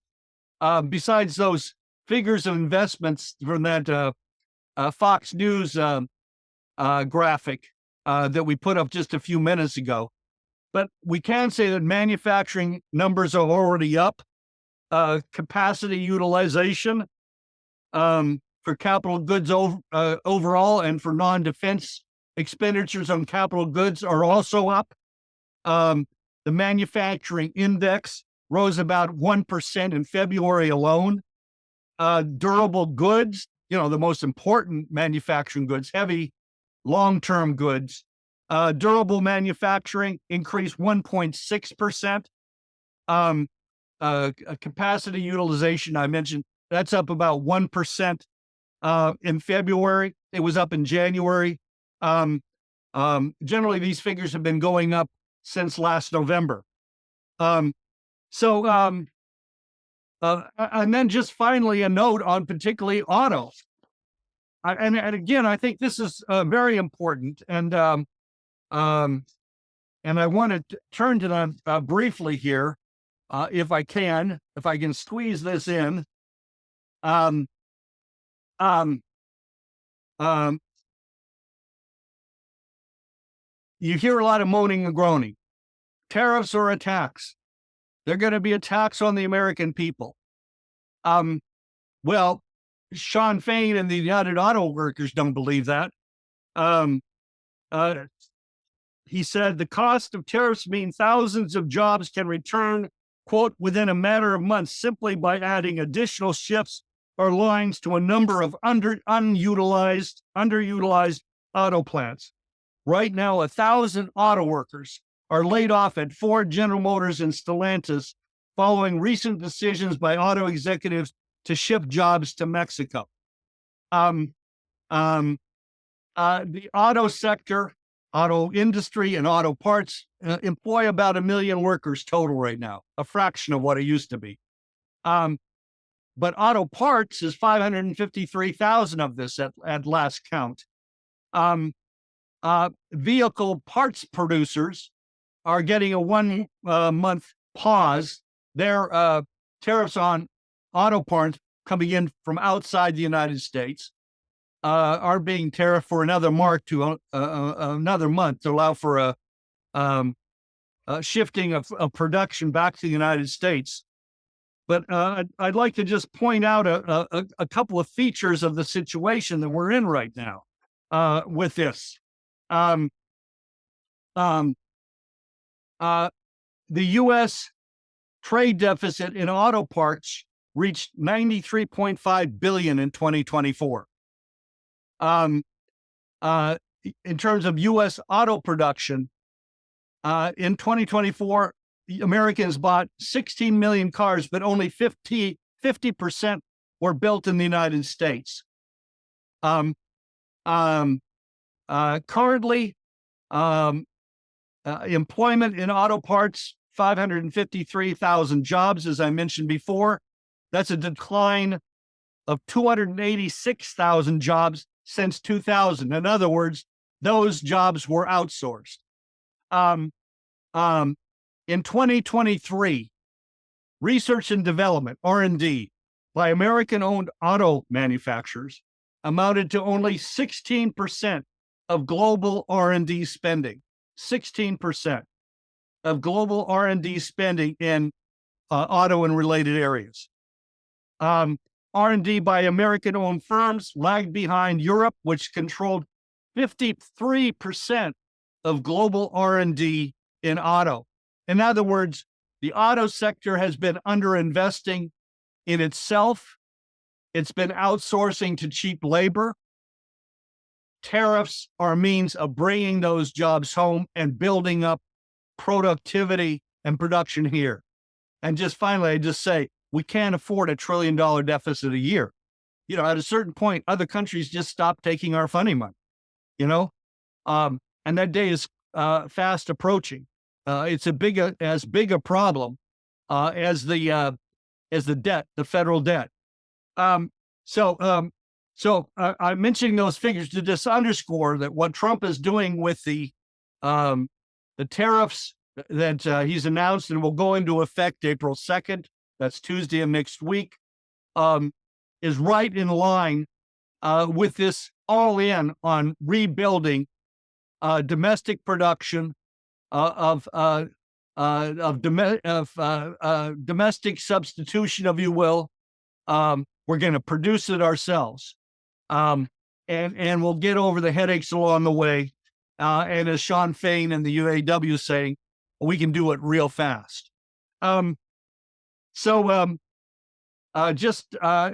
Besides those figures of investments from that Fox News graphic that we put up just a few minutes ago, but we can say that manufacturing numbers are already up. Capacity utilization for capital goods overall and for non-defense expenditures on capital goods are also up. The manufacturing index rose about 1% in February alone. Durable goods, the most important manufacturing goods, heavy, long-term goods, durable manufacturing increased 1.6%. Capacity utilization, I mentioned, that's up about 1% in February. It was up in January. Generally, these figures have been going up since last November. And then just finally a note on particularly auto. And again, I think this is very important. And I want to turn to that briefly here, if I can squeeze this in. You hear a lot of moaning and groaning. Tariffs are a tax. They're going to be a tax on the American people. Well, Sean Fain and the United Auto Workers don't believe that. He said the cost of tariffs mean thousands of jobs can return, quote, within a matter of months simply by adding additional shifts or lines to a number of underutilized auto plants. Right now, 1,000 auto workers are laid off at Ford, General Motors, and Stellantis following recent decisions by auto executives to ship jobs to Mexico. The auto sector, auto industry, and auto parts employ about 1 million workers total right now, a fraction of what it used to be. But auto parts is 553,000 of this at last count. Vehicle parts producers are getting a 1 month pause. Their tariffs on auto parts coming in from outside the United States. are being tariffed for another another month to allow for a shifting of production back to the United States. But I'd like to just point out a couple of features of the situation that we're in right now with this. Um, um, the U.S. trade deficit in auto parts reached $93.5 billion in 2024. In terms of U.S. auto production, in 2024, Americans bought 16 million cars, but only 50% were built in the United States. Currently, employment in auto parts, 553,000 jobs, as I mentioned before. That's a decline of 286,000 jobs since 2000. In other words, those jobs were outsourced. In 2023, research and development, R&D, by American-owned auto manufacturers amounted to only 16% of global R&D spending. 16% of global R&D spending in auto and related areas. R&D by American-owned firms lagged behind Europe, which controlled 53% of global R&D in auto. In other words, the auto sector has been underinvesting in itself. It's been outsourcing to cheap labor. Tariffs are a means of bringing those jobs home and building up productivity and production here. And just finally, I just say, we can't afford $1 trillion deficit a year. At a certain point, other countries just stop taking our funny money, and that day is fast approaching. It's as big a problem as the debt, the federal debt. So I'm mentioning those figures to just underscore that what Trump is doing with the tariffs that he's announced and will go into effect April 2nd, that's Tuesday of next week, is right in line with this all in on rebuilding domestic production of domestic substitution, if you will. We're going to produce it ourselves, and we'll get over the headaches along the way. And as Sean Fain and the UAW is saying, we can do it real fast. I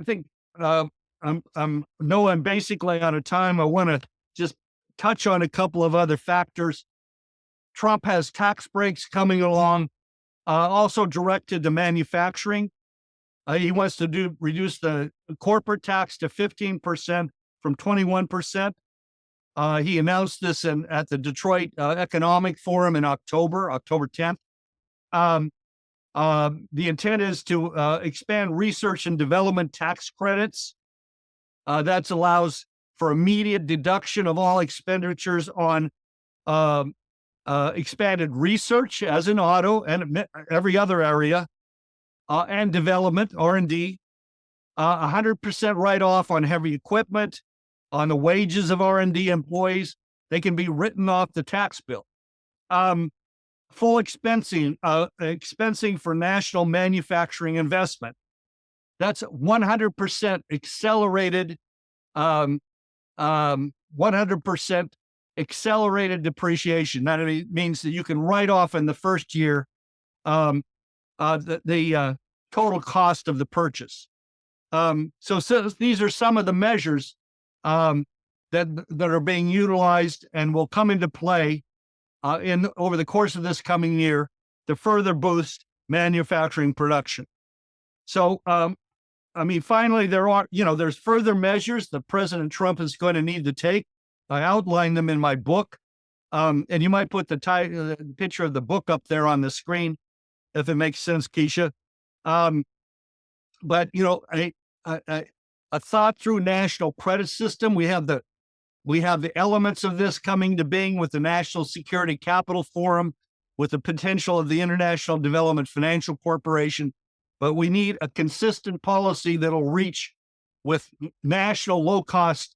think I'm basically out of time. I want to just touch on a couple of other factors. Trump has tax breaks coming along, also directed to manufacturing. He wants to reduce the corporate tax to 15% from 21%. He announced this at the Detroit Economic Forum in October 10th. The intent is to expand research and development tax credits. That allows for immediate deduction of all expenditures on expanded research, as in auto and every other area, and development, R&D, 100% write-off on heavy equipment, on the wages of R&D employees. They can be written off the tax bill. Full expensing for national manufacturing investment. That's 100% accelerated, 100% accelerated depreciation. That means that you can write off in the first year the total cost of the purchase. So these are some of the measures that are being utilized and will come into play over the course of this coming year to further boost manufacturing production. So, finally, there's further measures that President Trump is going to need to take. I outlined them in my book, and you might put the picture of the book up there on the screen, if it makes sense, Keisha. But a thought through national credit system. We have the elements of this coming to being with the National Security Capital Forum, with the potential of the International Development Financial Corporation. But we need a consistent policy that'll reach with national low-cost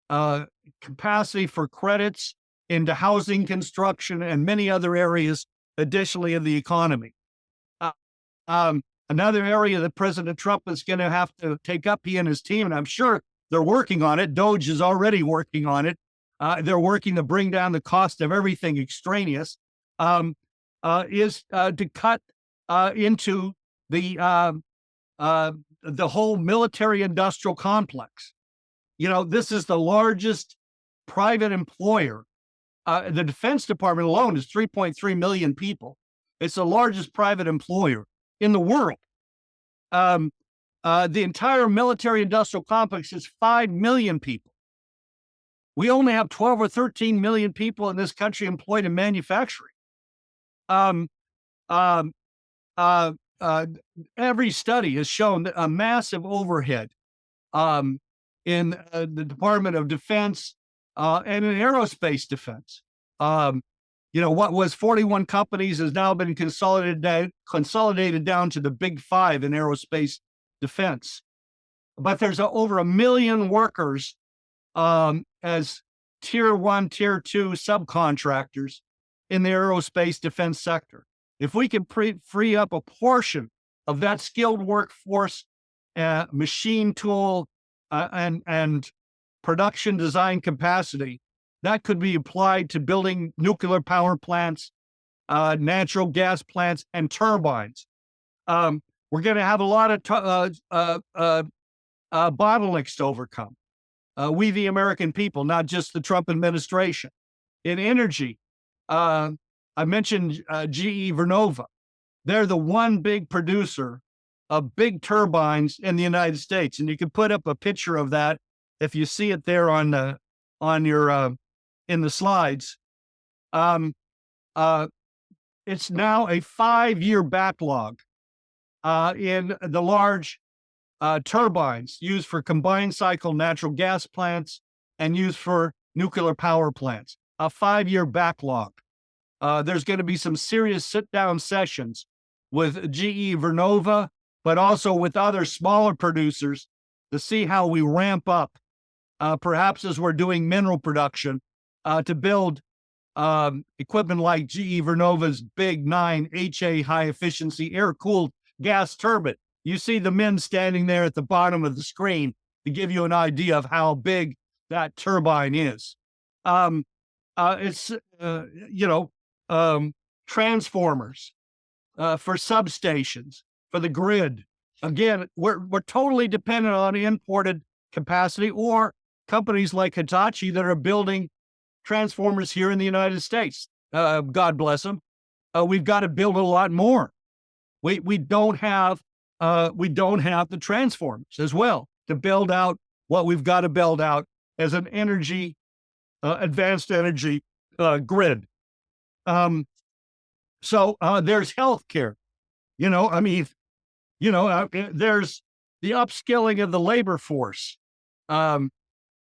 uh, capacity for credits into housing construction and many other areas, additionally, of the economy. Uh, Another area that President Trump is going to have to take up, he and his team, and I'm sure they're working on it. Doge is already working on it. They're working to bring down the cost of everything extraneous, is to cut into the whole military industrial complex. You know, this is the largest private employer. The Defense Department alone is 3.3 million people. It's the largest private employer in the world. The entire military industrial complex is 5 million people. We only have 12 or 13 million people in this country employed in manufacturing. Um, um, uh, every study has shown that a massive overhead in the Department of Defense and in aerospace defense. You know, what was 41 companies has now been consolidated down to the big five in aerospace defense. But there's over 1 million workers as tier 1, tier 2 subcontractors in the aerospace defense sector. If we can free up a portion of that skilled workforce, machine tool, and production design capacity, that could be applied to building nuclear power plants, natural gas plants, and turbines. We're going to have a lot of bottlenecks to overcome. We, the American people, not just the Trump administration. In energy, I mentioned GE Vernova. They're the one big producer of big turbines in the United States, and you can put up a picture of that if you see it there on your in the slides. It's now a 5-year backlog in the large turbines used for combined cycle natural gas plants and used for nuclear power plants. A 5-year backlog. There's going to be some serious sit-down sessions with GE Vernova, but also with other smaller producers to see how we ramp up, perhaps as we're doing mineral production, to build equipment like GE Vernova's Big 9 HA high-efficiency air-cooled gas turbine. You see the men standing there at the bottom of the screen to give you an idea of how big that turbine is. It's, transformers for substations, for the grid. Again, we're totally dependent on imported capacity or companies like Hitachi that are building transformers here in the United States. God bless them. We've got to build a lot more. We don't have the transformers as well to build out what we've got to build out as an energy, advanced energy grid. So there's healthcare. There's the upskilling of the labor force,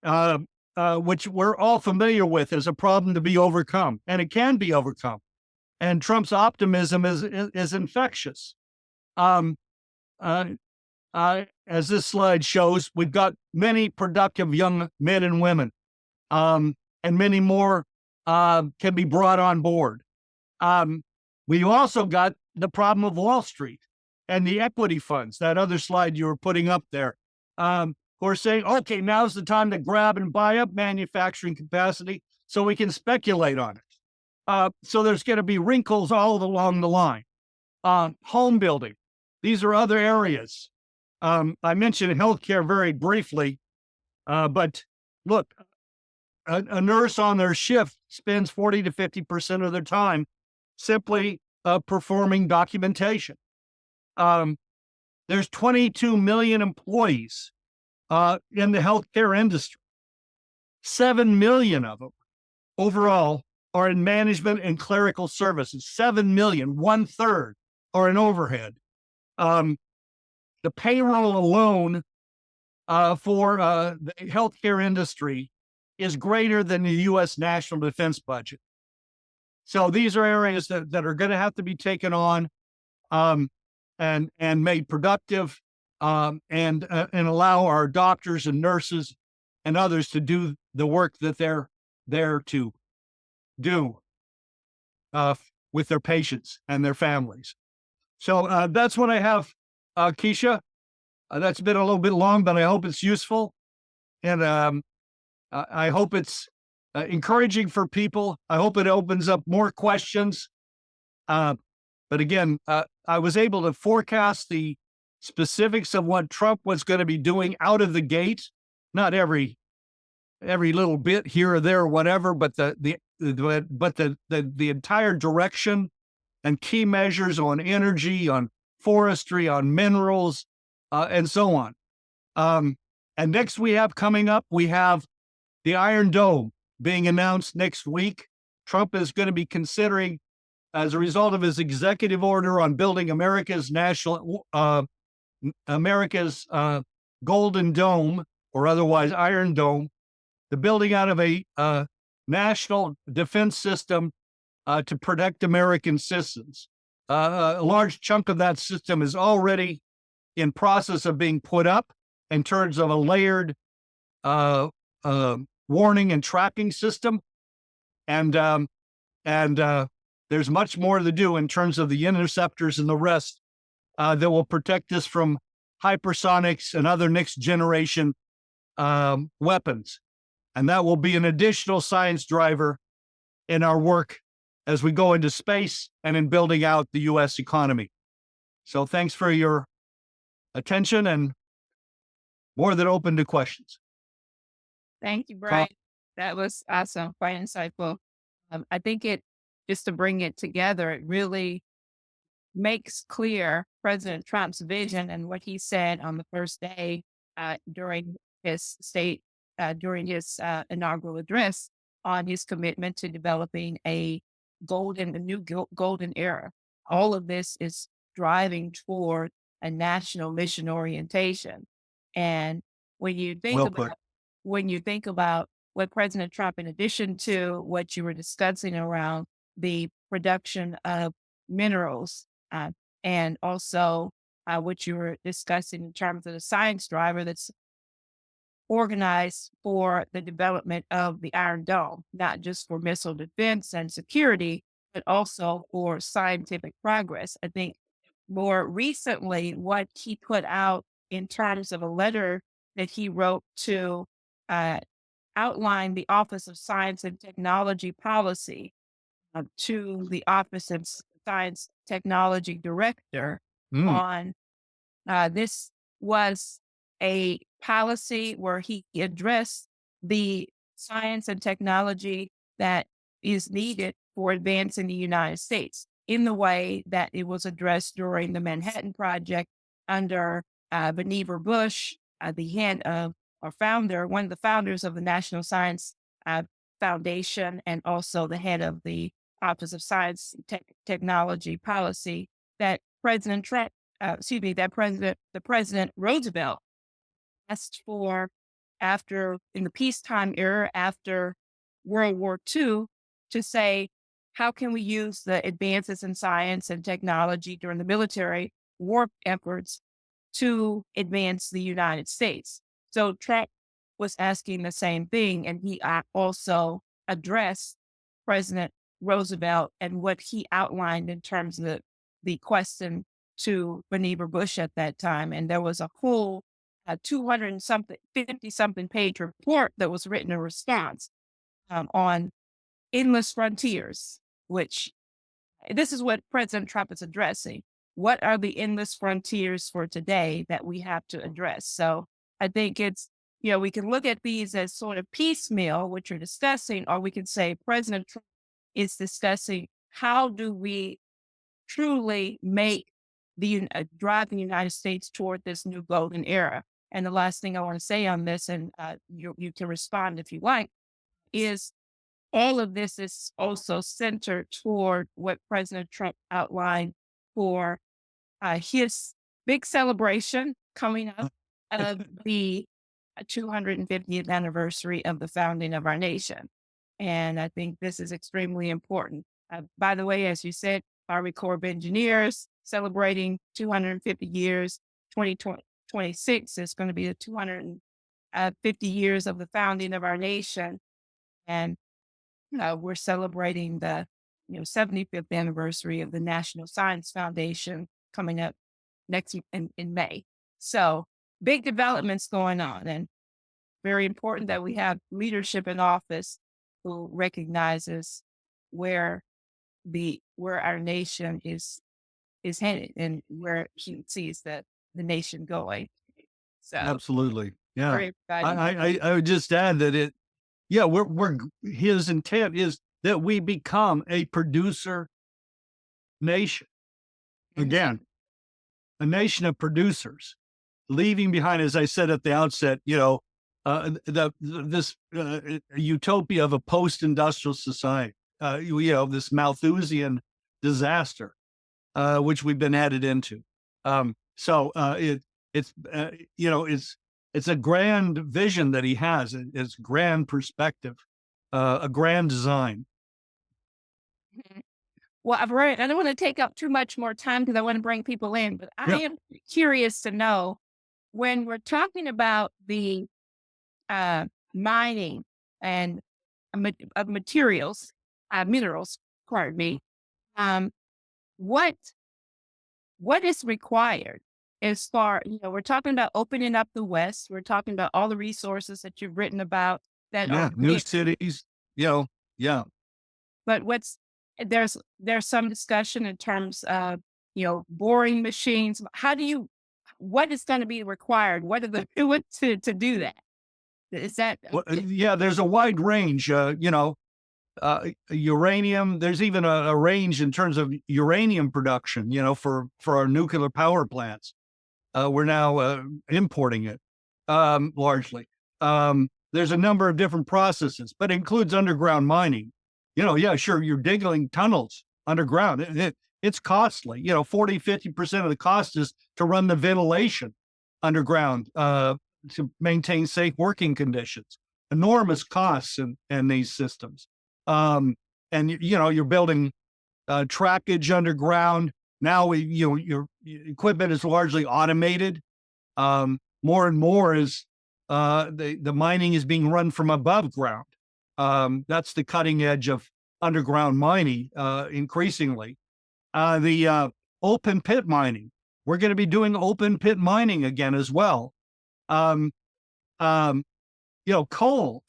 which we're all familiar with as a problem to be overcome, and it can be overcome. And Trump's optimism is infectious. As this slide shows, we've got many productive young men and women, and many more can be brought on board. We've also got the problem of Wall Street and the equity funds, that other slide you were putting up there, who are saying, okay, now's the time to grab and buy up manufacturing capacity so we can speculate on it. So there's going to be wrinkles all along the line. Home building. These are other areas. I mentioned healthcare very briefly, but look, a nurse on their shift spends 40 to 50% of their time simply performing documentation. There's 22 million employees in the healthcare industry. 7 million of them overall are in management and clerical services. 7 million, 1/3 are in overhead. The payroll alone for the healthcare industry is greater than the U.S. national defense budget. So these are areas that are going to have to be taken on and made productive, and allow our doctors and nurses and others to do the work that they're there to do with their patients and their families. So that's what I have, Keisha. That's been a little bit long, but I hope it's useful. And I hope it's encouraging for people. I hope it opens up more questions. But again, I was able to forecast the specifics of what Trump was going to be doing out of the gate. Not every little bit here or there or whatever, but the entire direction and key measures on energy, on forestry, on minerals, and so on. And next we have the Iron Dome being announced next week. Trump is going to be considering, as a result of his executive order on building America's Golden Dome, or otherwise Iron Dome, the building out of a national defense system to protect American citizens. A large chunk of that system is already in process of being put up in terms of a layered warning and tracking system. And there's much more to do in terms of the interceptors and the rest that will protect us from hypersonics and other next generation weapons. And that will be an additional science driver in our work as we go into space and in building out the U.S. economy. So thanks for your attention, and more than open to questions. Thank you, Brian. That was awesome. Quite insightful. I think just to bring it together, it really makes clear President Trump's vision and what he said on the first day during his inaugural address on his commitment to developing a new golden era. All of this is driving toward a national mission orientation. And when you think Well about put. what President Trump, in addition to what you were discussing around the production of minerals, and also what you were discussing in terms of the science driver that's organized for the development of the Iron Dome, not just for missile defense and security, but also for scientific progress. I think more recently, what he put out in terms of a letter that he wrote to outline the Office of Science and Technology Policy to the Office of Science Technology Director Mm. on this was a policy where he addressed the science and technology that is needed for advancing the United States in the way that it was addressed during the Manhattan Project under Vannevar Bush, the head of one of the founders of the National Science Foundation, and also the head of the Office of Science Technology Policy that the President Roosevelt asked for in the peacetime era after World War II, to say, how can we use the advances in science and technology during the military war efforts to advance the United States? So Trump was asking the same thing, and he also addressed President Roosevelt and what he outlined in terms of the question to Vannevar Bush at that time. And there was a whole 200 and something, 50 something page report that was written in response on endless frontiers, which this is what President Trump is addressing. What are the endless frontiers for today that we have to address? So I think we can look at these as sort of piecemeal, which you're discussing, or we can say President Trump is discussing how do we truly drive the United States toward this new golden era. And the last thing I want to say on this, and you can respond if you like, is all of this is also centered toward what President Trump outlined for his big celebration coming up of the 250th anniversary of the founding of our nation. And I think this is extremely important. By the way, as you said, Army Corps of Engineers celebrating 250 years. 2026 is going to be the 50 years of the founding of our nation, and we're celebrating the 75th anniversary of the National Science Foundation coming up in May. So big developments going on, and very important that we have leadership in office who recognizes where where our nation is headed and where he sees the nation going. So Absolutely. Yeah. very I, exciting. I would just add that yeah, his intent is that we become a producer nation. Mhm. Again, a nation of producers, leaving behind, as I said at the outset, this utopia of a post-industrial society, this Malthusian disaster, which we've been headed into. It's it's a grand vision that he has. It's grand perspective, a grand design. Mhm. Well, I've read, I don't want to take up too much more time because I want to bring people in, but I Yeah, am curious to know when we're talking about the mining and of materials, minerals, pardon me, um, what what is required as far, we're talking about opening up the West. We're talking about all the resources that you've written about that are yeah, new there. cities. Yeah, But there's some discussion in terms of, boring machines. What is going to be required? What are the what to do that? Is that well, yeah. There's a wide range. Uranium. There's even a range in terms of uranium production. For our nuclear power plants. We're now importing it largely. There's a number of different processes, but it includes underground mining. Yeah, sure, you're digging tunnels underground. It's costly. 40-50% of the cost is to run the ventilation underground to maintain safe working conditions. Enormous costs in these systems. Um, and you're building trackage underground. Now your equipment is largely automated. More and more is the mining is being run from above ground. That's the cutting edge of underground mining. Increasingly, the open pit mining. We're going to be doing open pit mining again as well. Um, um, coal.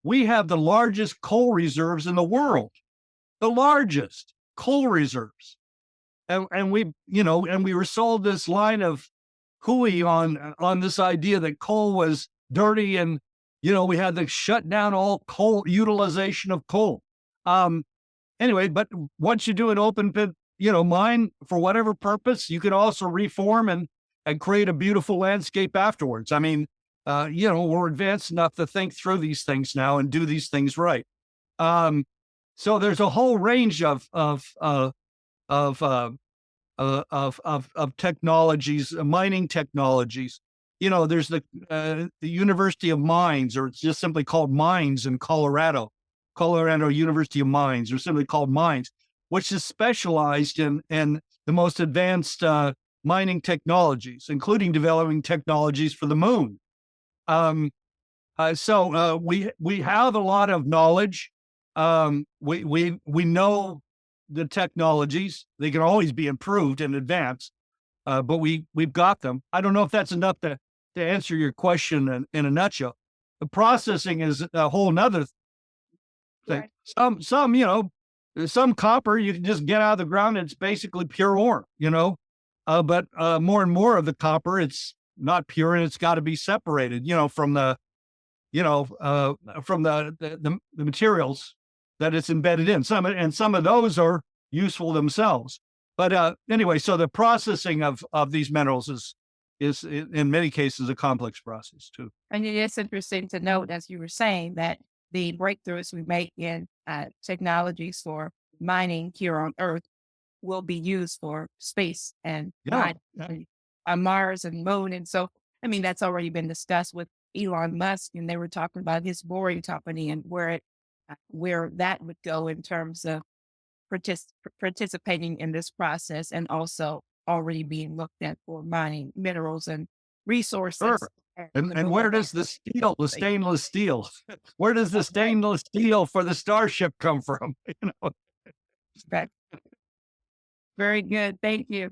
We have the largest coal reserves in the world. The largest coal reserves. And we were sold this line of hooey on this idea that coal was dirty, and we had to shut down all coal utilization of coal. Um, anyway, but once you do an open pit, mine for whatever purpose, you can also reform and create a beautiful landscape afterwards. I mean, we're advanced enough to think through these things now and do these things right. Um, so there's a whole range of of technologies, mining technologies. There's the University of Mines, or it's just simply called Mines in Colorado, Colorado University of Mines, or simply called Mines, which is specialized in the most advanced mining technologies, including developing technologies for the moon. Um, we have a lot of knowledge. We know the technologies. They can always be improved and advanced, but we've got them. I don't know if that's enough to answer your question in a nutshell. The processing is a whole nother thing. right? Some copper you can just get out of the ground. And it's basically pure ore. But more and more of the copper, it's not pure, and it's got to be separated. From the materials that it's embedded in. Some of those are useful themselves. But anyway, so the processing of these minerals is in many cases a complex process too. And it is interesting to note, as you were saying, that the breakthroughs we make in technologies for mining here on Earth will be used for space and Yeah, mining on Mars and Moon. And so, I mean, that's already been discussed with Elon Musk, and they were talking about his boring company and where that would go in terms of participating in this process, and also already being looked at for mining minerals and sure. resources. And where does the steel, the stainless steel, where does the stainless steel for the Starship come from? You know? Right. Very good. Thank you.